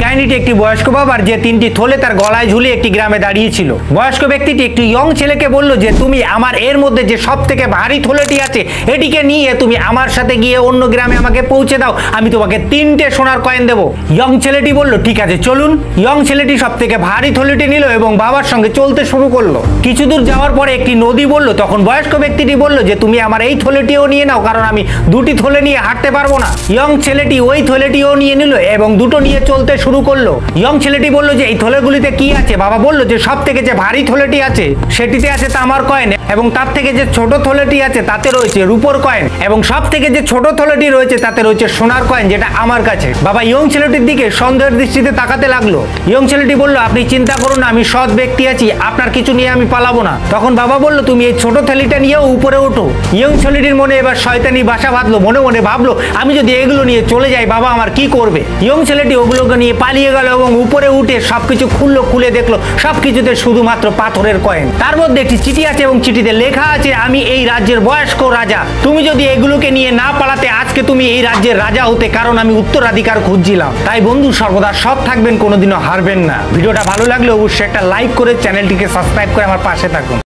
কাহিনীটি একটি বয়স্ক বাবার, যে 3টি থলে তার গলায় ঝুলিয়ে একটি গ্রামে দাঁড়িয়েছিল। বয়স্ক ব্যক্তিটি একটি ইয়ং ছেলেকে বলল যে তুমি আমার এর মধ্যে যে সব থেকে ভারী থলেটি আছে এটিকে নিয়ে তুমি আমার সাথে গিয়ে অন্য গ্রামে আমাকে পৌঁছে দাও, আমি তোমাকে 3টে সোনার কয়েন দেবো। ইয়ং ছেলেটি বলল ঠিক আছে চলুন। ইয়ং ছেলেটি সব থেকে ভারী থলেটি নিল এবং বাবার সঙ্গে চলতে শুরু করলো। কিছু দূর যাওয়ার পরে একটি নদী বলল, তখন বয়স্ক ব্যক্তিটি বলল যে তুমি আমার এই থলেটিও নিয়ে নাও, কারণ আমি 2টি থলে নিয়ে হাঁটতে পারবো না। ইয়ং ছেলেটি ওই থলেটিও নিয়ে নিল এবং দুটো নিয়ে চলতে শুরু করলো। ইয়ং ছেলেটি বলল যে এই থলেগুলিতে কি আছে? বাবা বলল যে সব থেকে যে ভারী থলেটি আছে সেটিতে আছে তামার কয়েন, এবং তার থেকে যে ছোট থলেটি আছে তাতে রয়েছে রূপোর কয়েন, এবং সব থেকে যে ছোট থলেটি রয়েছে তাতে রয়েছে সোনার কয়েন, যেটা আমার কাছে। বাবা ইয়ং ছেলেটির দিকে সন্দেহের দৃষ্টিতে তাকাতে লাগলো। ইয়ং ছেলেটি বলল আপনি চিন্তা করুন না, আমি সৎ ব্যক্তি আছি, আপনার কিছু নিয়ে আমি পালাবো না। তখন বাবা বলল তুমি এই ছোট থলিটা নিয়েও উপরে ওঠো। ইয়ং ছেলেটির মনে এবার শয়তানি বাসা বাঁধলো। মনে মনে ভাবলো আমি যদি এগুলো নিয়ে চলে যাই বাবা আমার কি করবে। ইয়ং ছেলেটি ওগুলোকে নিয়ে পালিয়ে গেল এবং উপরে উঠে সবকিছু খুলে দেখলো সবকিছুতে শুধুমাত্র পাথরের কয়েন। তার মধ্যে একটি চিঠি আছে এবং চিঠিতে লেখা আছে আমি এই রাজ্যের বয়স্ক রাজা, তুমি যদি এগুলোকে নিয়ে না পালাতে আজকে তুমি এই রাজ্যের রাজা হতে, কারণ আমি উত্তরাধিকার খুঁজছিলাম। তাই বন্ধু সর্বদা সৎ থাকবেন, কোনোদিনও হারবেন না। ভিডিওটা ভালো লাগলে অবশ্যই একটা লাইক করে চ্যানেলটিকে সাবস্ক্রাইব করে আমার পাশে থাকুন।